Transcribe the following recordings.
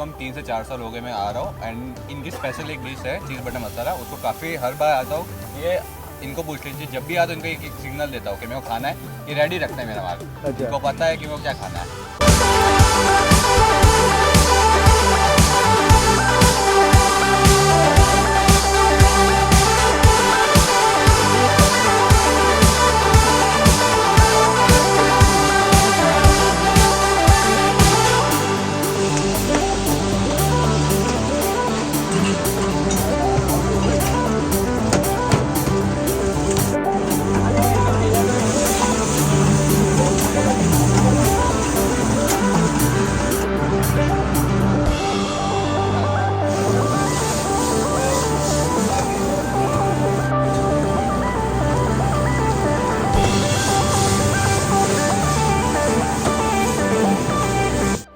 कम 3 से 4 साल हो गए मैं आ रहा हूँ एंड इनकी स्पेशल एक डिश है चीज़ बटर मसाला, उसको काफ़ी हर बार आता हूँ ये इनको पूछ लीजिए, जब भी आता हूँ इनको एक सिग्नल देता हूँ कि मेरे को खाना है, ये रेडी रखते हैं मेरा माल। अच्छा। इनको पता है कि मेरे को क्या खाना है।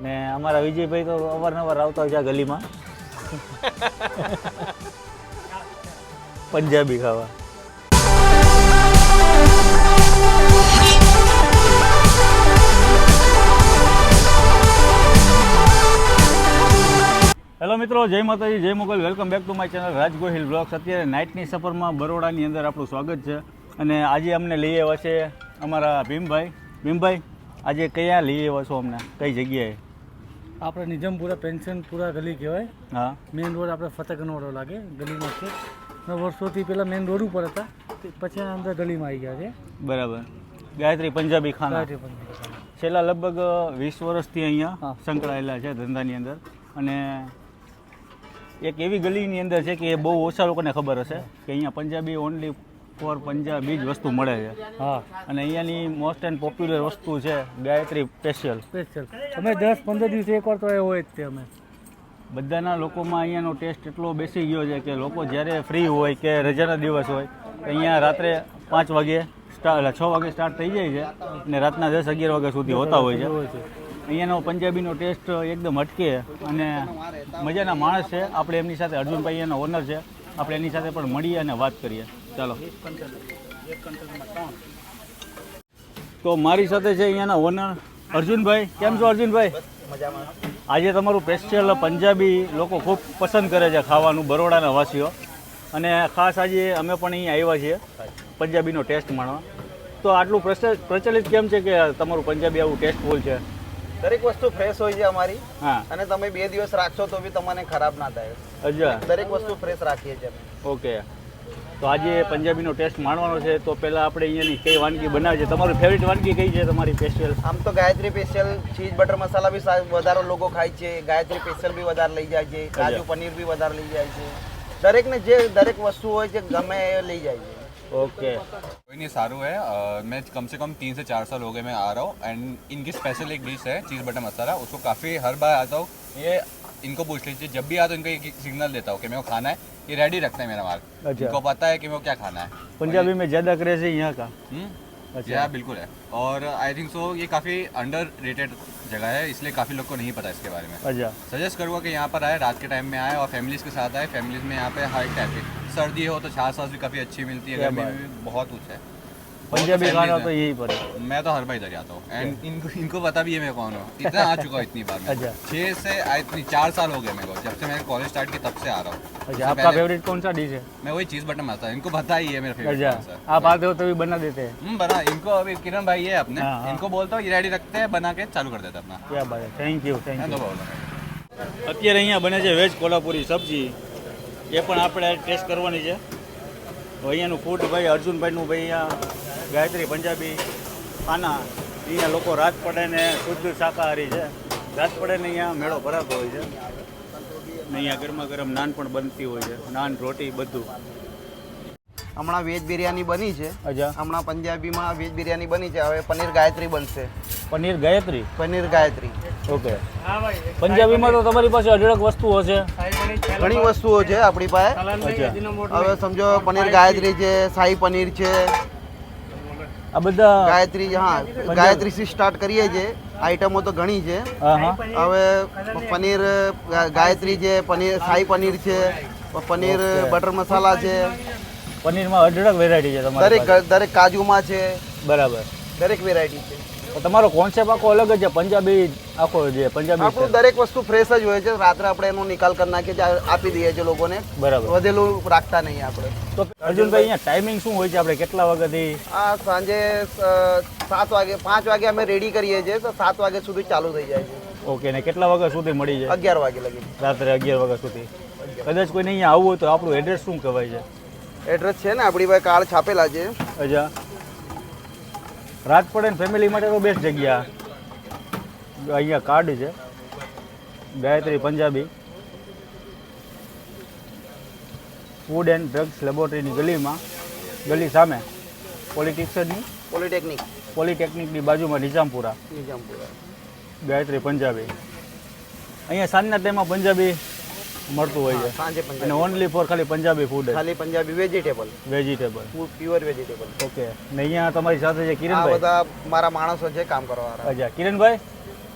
ને અમારા વિજયભાઈ તો અવારનવાર આવતા હોય છે આ ગલીમાં પંજાબી ખાવા. હેલો મિત્રો, જય માતાજી, જય Mogal. Welcome back to my channel Raj Gohil blogs. અત્યારે નાઇટની સફરમાં બરોડાની અંદર આપણું સ્વાગત છે અને આજે અમને લઈ આવ્યા છે અમારા ભીમભાઈ. ભીમભાઈ, આજે કયા લઈ આવ્યા છો અમને, કઈ જગ્યાએ? આપણે નિઝામપુરા પેન્શનપુરા ગલી કહેવાય. હા, મેઇન રોડ આપણે ફતેગંજ રોડ લાગે ગલીમાં છે. વર્ષોથી પહેલાં મેઇન રોડ ઉપર હતા, પછી અંદર ગલીમાં આવી ગયા છે. બરાબર. ગાયત્રી પંજાબી ખાના છેલ્લા લગભગ 20 વર્ષથી અહીંયા સંકળાયેલા છે ધંધાની અંદર. અને એક એવી ગલીની અંદર છે કે એ બહુ ઓછા લોકોને ખબર હશે કે અહીંયા પંજાબી ઓનલી ફોર પંજાબી જ વસ્તુ મળે છે. હા, અને અહીંયાની મોસ્ટ એન્ડ પોપ્યુલર વસ્તુ છે ગાયત્રી સ્પેશિયલ. અમે 10-15 દિવસે એકવાર તો એ હોય જ તે. અમે બધાના લોકોમાં અહીંયાનો ટેસ્ટ એટલો બેસી ગયો છે કે લોકો જ્યારે ફ્રી હોય કે રજાના દિવસ હોય તો અહીંયા રાત્રે 5 વાગે 6 વાગે સ્ટાર્ટ થઈ જાય છે અને રાતના 10-11 વાગ્યા સુધી હોતા હોય છે. અહીંયાનો પંજાબીનો ટેસ્ટ એકદમ હટકે અને મજાના માણસ છે. આપણે એમની સાથે, અર્જુનભાઈ અહીંયાના ઓનર છે, આપણે એની સાથે પણ મળીએ અને વાત કરીએ. ચાલો. તો મારી સાથે છે અહીંયાના ઓનર અર્જુનભાઈ. કેમ છો અર્જુનભાઈ? આજે તમારું સ્પેશિયલ પંજાબી લોકો ખૂબ પસંદ કરે છે ખાવાનું, બરોડાના વાસીઓ, અને ખાસ આજે અમે પણ અહીંયા આવ્યા છીએ પંજાબીનો ટેસ્ટ માણવા. તો આટલું પ્રચલિત કેમ છે કે તમારું પંજાબી આવું ટેસ્ટફુલ છે? દરેક વસ્તુ ફ્રેશ હોય છે અમારી. હા. અને તમે 2 દિવસ રાખશો તો બી તમને ખરાબ ના થાય. અચ્છા. દરેક વસ્તુ ફ્રેશ રાખીએ છીએ અમે. ઓકે. તો આજે પંજાબીનો ટેસ્ટ માણવાનો છે, તો પહેલાં આપણે અહીંયાની કઈ વાનગી બનાવે છે? તમારી ફેવરિટ વાનગી કઈ છે તમારી સ્પેશિયલ? આમ તો ગાયત્રી સ્પેશિયલ ચીઝ બટર મસાલા બી વધારે લોકો ખાય છે, ગાયત્રી સ્પેશિયલ બી વધારે લઈ જાય છે, કાજુ પનીર બી વધારે લઈ જાય છે. દરેકને જે દરેક વસ્તુ હોય છે ગમે એ લઈ જાય છે. ओके, कोई नहीं, सारू है। मैं कम से कम 3 से 4 साल हो गए मैं आ रहा हूँ एंड इनकी स्पेशल एक डिश है चीज़ बटर मसाला, उसको काफ़ी हर बार आता हूँ ये इनको पूछ लीजिए, जब भी आता हूँ इनको एक सिग्नल देता हूँ कि मेरे को खाना है, ये रेडी रखते हैं मेरा माल। अच्छा। इनको पता है कि मेरे को क्या खाना है। पंजाबी में ज़्यादा क्रेज है यहाँ का? अच्छा, या बिल्कुल है। और आई थिंक सो ये काफ़ी अंडर रेटेड जगह है, इसलिए काफ़ी लोग को नहीं पता इसके बारे में। अच्छा। सजेस्ट करूँगा कि यहाँ पर आए, रात के टाइम में आए और फैमिलीज़ के साथ आए। फैमिलीज़ में यहाँ पे हर एक टाइप की, सर्दी हो तो छाछ भी काफ़ी अच्छी मिलती है, गर्मी में भी बहुत कुछ है। पंजाबी खाना तो यही पर है। मैं तो हर बार इधर आता हूँ एंड इनको पता भी है मैं कौन हूँ, इतना आ चुका हूँ इतनी बार में। अच्छा। 6 से 4 साल हो गए मेरे को, जब से मैंने कॉलेज स्टार्ट की तब से आ रहा हूँ। अच्छा, आपका फेवरेट कौन सा डिश है? मैं वही चीज़ बटर मसाला, इनको पता ही है मेरा फेवरेट। अच्छा, आप आते हो तभी बना देते हैं? बना इनको अभी किरण भाई है अपने, हाँ। इनको बोलता हूँ ये रेडी रखते हैं, बना के चालू कर देते अपना। क्या बात है, थैंक यू. No problem. અત્યારે અહીંયા બને છે વેજ કોલ્હાપુરી સબ્જી, એ પણ આપણે ટેસ્ટ કરવાની છે. તો અહીંયાનું ફૂડ ભાઈ અર્જુનભાઈનું ભાઈ અહીંયા ગાયત્રી પંજાબી ખાના, અહીંયા લોકો રાત પડે ને શુદ્ધ શાકાહારી છે, રાત પડે ને અહીંયા મેળો ભરાતો હોય છે. ને અહીંયા ગરમા ગરમ નાન પણ બનતી હોય છે, નાન રોટી બધું. હમણાં વેજ બિરયાની બની છે. અચ્છા. હમણાં પંજાબીમાં વેજ બિરયાની બની છે. હવે પનીર ગાયત્રી બનશે. પનીર ગાયત્રી? પનીર ગાયત્રી. ઓકે. પંજાબીમાં તો તમારી પાસે અઢળક વસ્તુઓ છે, ઘણી વસ્તુઓ છે આપણી પાસે. અચ્છા. હવે સમજો પનીર ગાયત્રી છે, શાહી પનીર છે, આ બધા ગાયત્રી. હા, ગાયત્રીથી સ્ટાર્ટ કરીએ છીએ. આઈટમો તો ઘણી છે. હા હા. હવે પનીર ગાયત્રી છે, પનીર શાહી પનીર છે, પનીર બટર મસાલા છે. પનીરમાં અઢળક વેરાયટી છે તમારી પાસે. દરેક કાજુમાં છે, બરાબર. દરેક વેરાયટી છે. તો તમારો કોન્સેપ્ટ આખો અલગ જ છે, પંજાબી આખો જે પંજાબી આપણું દરેક વસ્તુ ફ્રેશ જ હોય છે. રાત્રે આપણે એનો નિકાલ કરી નાખીએ છીએ, આપી દઈએ છીએ લોકોને. બરાબર. વધેલું રાખતા નહીં આપણે. તો અર્જુનભાઈ અહીંયા ટાઈમિંગ શું હોય છે, આપણે કેટલા વાગ્યાથી? આ સાંજે 7 વાગે 5 વાગે અમે રેડી કરીએ છીએ, તો 7 વાગે સુધી ચાલુ થઈ જાય છે. ઓકે, ને કેટલા વાગ્યા સુધી મળી જાય? 11 વાગે લગી. રાત્રે 11 વાગ્યા સુધી. કદાચ કોઈને અહીંયા આવવું હોય તો આપણું એડ્રેસ શું કહેવાય છે? એડ્રેસ છે ને આપણી પાસે કાર્ડ છાપેલા છે. અચ્છા, રાજપડ એન્ડ ફેમિલી માટે તો બેસ્ટ જગ્યા. અહીંયા કાર્ડ છે, Gayatri Punjabi food and drugs લેબોરેટરીની ગલીમાં, ગલી સામે પોલિટેકનિકની બાજુમાં નિઝામપુરા, ગાયત્રી પંજાબી. અહીંયા સાંજના ટાઈમમાં પંજાબી મળતું હોય છે, સાંજે અને ઓનલી ફોર ખાલી પંજાબી ફૂડ, ખાલી Punjabi vegetable, pure vegetable. Okay. ને અહીંયા તમારી સાથે છે આ કિરણભાઈ. બધા મારા માણસો છે કામ કરવાવાળા. અચ્છા, કિરણભાઈ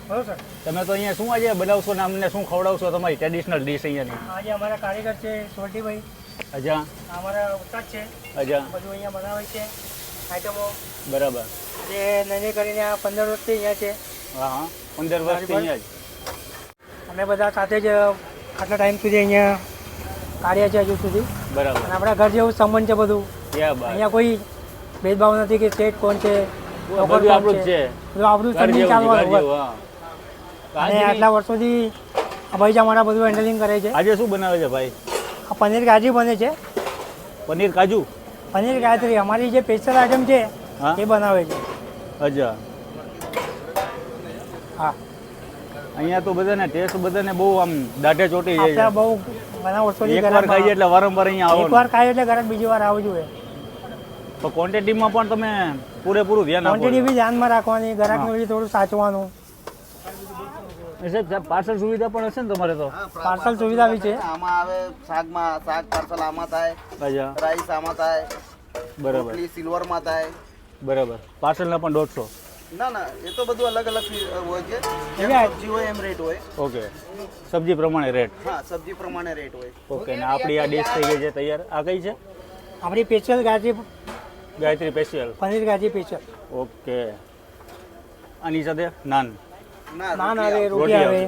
બરોબર સર. તમે તો અહીંયા શું આજે બનાવશો ને અમને શું ખવડાવશો, તમારી ટ્રેડિશનલ ડીશ અહીંયાની? આજે અમારા કારીગર છે સોલ્ટીભાઈ, અચ્છા અમારા ઉસ્તાદ છે, અચ્છા, બધું અહીંયા બનાવે છે આઈટમો. બરાબર. જે નાની કરીને આ 15 વર્ષથી અહીંયા છે. હા હા, 15 વર્ષથી અહીંયા જ. અમે બધા સાથે જ આટલા ટાઈમ સુધી અહીંયા કાઢ્યા છે હજુ સુધી. બરાબર. અને આપણા ઘર જેવું સંબંધ છે બધું. ક્યાં બાત. અહીંયા કોઈ ભેદભાવ નથી કે સ્ટેટ કોણ છે, local બધું કોણ આપણું જ છે. બધું આપણું ઘર સંબંધ જેવું, ચાલવાનું ઘર હોય. જેવું, હા. અને આટલા વર્ષોથી આ ભાઈ જ અમારા બધું હેન્ડલિંગ કરે છે. આજે શું બનાવે છે ભાઈ? આ પનીર કાજી બને છે, પનીર કાજુ. પનીર ગાયત્રી અમારી જે સ્પેશિયલ આઈટમ છે હા, એ બનાવે છે. અચ્છા. હા, અહીંયા તો બધાને ટેસ્ટ બધાને બહુ આમ દાઢે ચોટી જાય આપણે છે. બહુ ઘણા વર્ષોથી એકવાર ખાઈએ એટલે વારંવાર અહીંયા આવો. એકવાર ખાઈએ એટલે ઘરે બીજી વાર આવવું જોઈએ. તો ક્વોન્ટિટીમાં પણ તમે પૂરેપૂરું ધ્યાન આપો ક્વોન્ટિટી છો. બી ધ્યાનમાં રાખવાની, ગ્રાહકનું બી થોડું સાચવાનું. સાહેબ પાર્સલ સુવિધા પણ હશે ને તમારે તો? પાર્સલ સુવિધા બી છે. આમાં આવે શાક પાર્સલ આમાં થાય, અચ્છા, રાઈસ આમાં થાય, બરાબર રોટલી સિલ્વરમાં થાય. બરાબર. પાર્સલના પણ 150. ના એ તો બધું અલગ અલગ હોય છે. જેમ એવા- સબ્જી હોય એમ રેટ હોય. ઓકે, સબ્જી પ્રમાણે રેટ. હા, સબ્જી પ્રમાણે રેટ હોય. ઓકે, ને આપણી આ ડીશ થઈ ગઈ છે તૈયાર. આ કઈ છે? આપણી special Gayatri Gayatri special. Paneer Gayatri special. Okay. આની સાથે નાન. નાન આવે, રોટી રોટી આવે,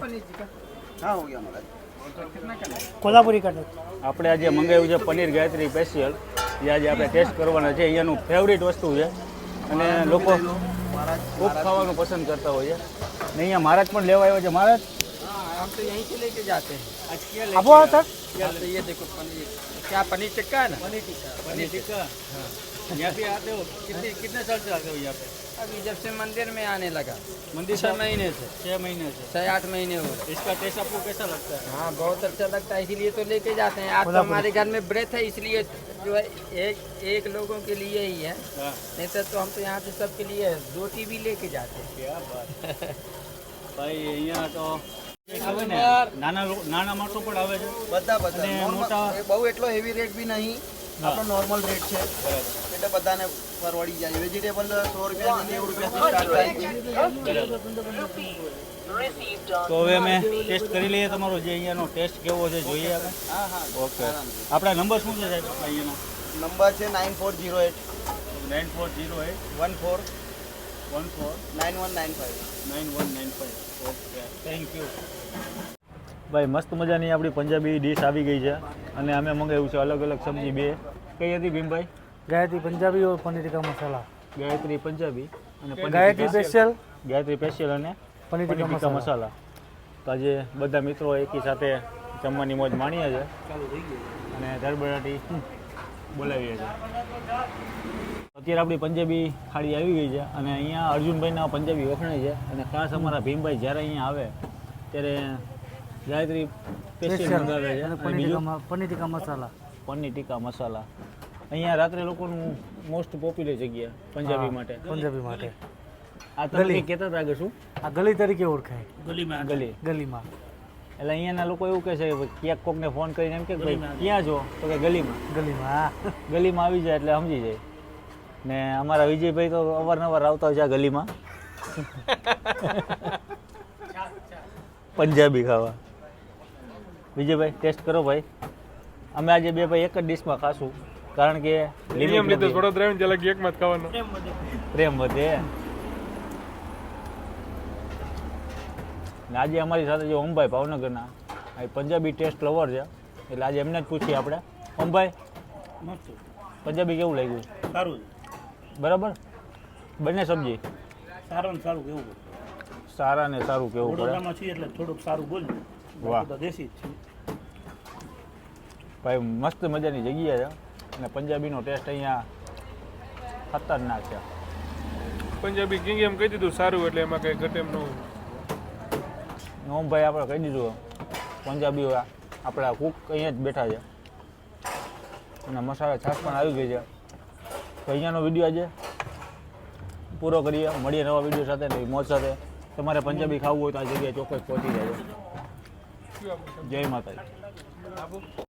હા હો ગયા મહારાજ. કોલ્હાપુરી કટલેટ. આપણે આજે મંગાવ્યું છે પનીર ગાયત્રી સ્પેશિયલ. જે આજે આપણે ટેસ્ટ કરવાના છે. અહીંયાનું ફેવરિટ વસ્તુ છે અને લોકો ખૂબ ખાવાનું પસંદ કરતા હોય છે. ને અહીંયા મહારાજ પણ લેવા આવ્યો છે. મહારાજ हम तो यहीं से लेके जाते हैं। आज क्या આપો સર. हाँ, तो ये देखो पनीर, क्या पनीर टिक्का है ना? पनीर टिक्का। यहाँ पे आते हो कितने साल से आते हो यहाँ पे? अभी जब से मंदिर में आने लगा, मंदिर 6 महीने से, 6 महीने से। 6-8 महीने हो गए। इसका टेस्ट आपको कैसा लगता है? हाँ, बहुत अच्छा लगता है, इसीलिए तो लेके जाते हैं। आज तो हमारे घर में व्रत है, इसलिए जो है एक लोगों के लिए ही है, हाँ, नहीं तो हम तो यहाँ से सबके लिए रोटी भी लेके जाते हैं। क्या बात. ભાઈ અહીંયા તો એક આવે ને નાના માણસો પણ આવે છે. બધા અને normal. મોટા- એ બહુ એટલો હેવી રેટ બી નહીં, આપણો નોર્મલ રેટ છે. એટલે બધાને પરવડી જાય. વેજીટેબલ 100 રૂપિયા 90 રૂપિયાથી સ્ટાર્ટ થાય છે. તો હવે અમે ટેસ્ટ કરી લઈએ તમારો જે અહીંયાનો ટેસ્ટ કેવો છે જોઈએ આપણે. હા હા. ઓકે. આપણા નંબર શું છે સાહેબ અહીંયાનો? નંબર છે 9408 9408 14 14 9195. 9195. Okay, thank you. ભાઈ મસ્ત મજાની આપણી પંજાબી ડીશ આવી ગઈ છે અને અમે મંગાવ્યું છે અલગ અલગ સબ્જી બે. કઈ હતી ભીમભાઈ? ગાયત્રી પંજાબી और પનીર ટીકા મસાલા. ગાયત્રી પંજાબી અને પનીર ગાયત્રી ટીકા. સ્પેશિયલ ગાયત્રી સ્પેશિયલ અને પનીર પનીર ટીકા ટીકા મસાલા. મસાલા. તો આજે બધા મિત્રો એકી સાથે જમવાની મોજ માણીએ છે અને દરબડાટી બોલાવીએ છીએ. અત્યારે આપણી પંજાબી થાળી આવી ગઈ છે અને અહીંયા અર્જુનભાઈના પંજાબી વખણાય છે અને ખાસ અમારા ભીમભાઈ જ્યારે અહીંયા આવે ત્યારે ગાયત્રી સ્પેશિયલ મંગાવે છે અને બીજું પનીર ટીકા મસાલા. પનીર ટીકા મસાલા. અહીંયા રાત્રે લોકોનું મોસ્ટ પોપ્યુલર જગ્યા પંજાબી માટે. પંજાબી માટે આ તમે કંઈક કહેતા હતા કે શું? આ ગલી તરીકે ઓળખાય. ગલી. ગલીમાં એટલે અહીંયાના લોકો એવું કહે છે કે ક્યાંક કોકને ફોન કરીને એમ કે ભાઈ ક્યાં છો? તો કે ગલીમાં. ગલીમાં હા. ગલીમાં આવી જાય એટલે સમજી જાય. ને અમારા વિજયભાઈ તો અવારનવાર આવતા હોય છે આ ગલીમાં પંજાબી ખાવા. વિજયભાઈ ટેસ્ટ કરો ભાઈ. અમે આજે બે ભાઈ એક જ ડીશમાં ખાશું કારણ કે પ્રેમ વધે. ને આજે અમારી સાથે જે ઓમભાઈ ભાવનગરના આ પંજાબી ટેસ્ટ લવર છે, એટલે આજે એમને જ પૂછીએ આપણે. ઓમભાઈ, મસ્ત પંજાબી કેવું લાગ્યું? સારું બરાબર, બંને સબ્જી સારું ને સારું કેવું સારા ને સારું કેવું પડે. વડોદરામાં છીએ એટલે થોડુંક સારું બોલજો. વાહ. તો દેશી જ છે. ભાઈ મસ્ત મજાની જગ્યા છે અને પંજાબીનો ટેસ્ટ અહીંયા ખતરનાક છે. પંજાબી કિંગ એમ કહી દીધું સારું એટલે એમાં કંઈ ઘટે એમ ન હોય. ઓમભાઈ આપણે કહી દીધું પંજાબી આપણા કુક અહીંયા જ બેઠા છે અને મસાલા છાશ પણ આવી ગઈ છે. તો અહીંયાનો વિડીયો આજે પૂરો કરીએ. મળીએ નવા વિડીયો સાથે નવી મોજ સાથે. તમારે પંજાબી ખાવું હોય તો આ જગ્યાએ ચોક્કસ પહોંચી જાય. જય માતાજી.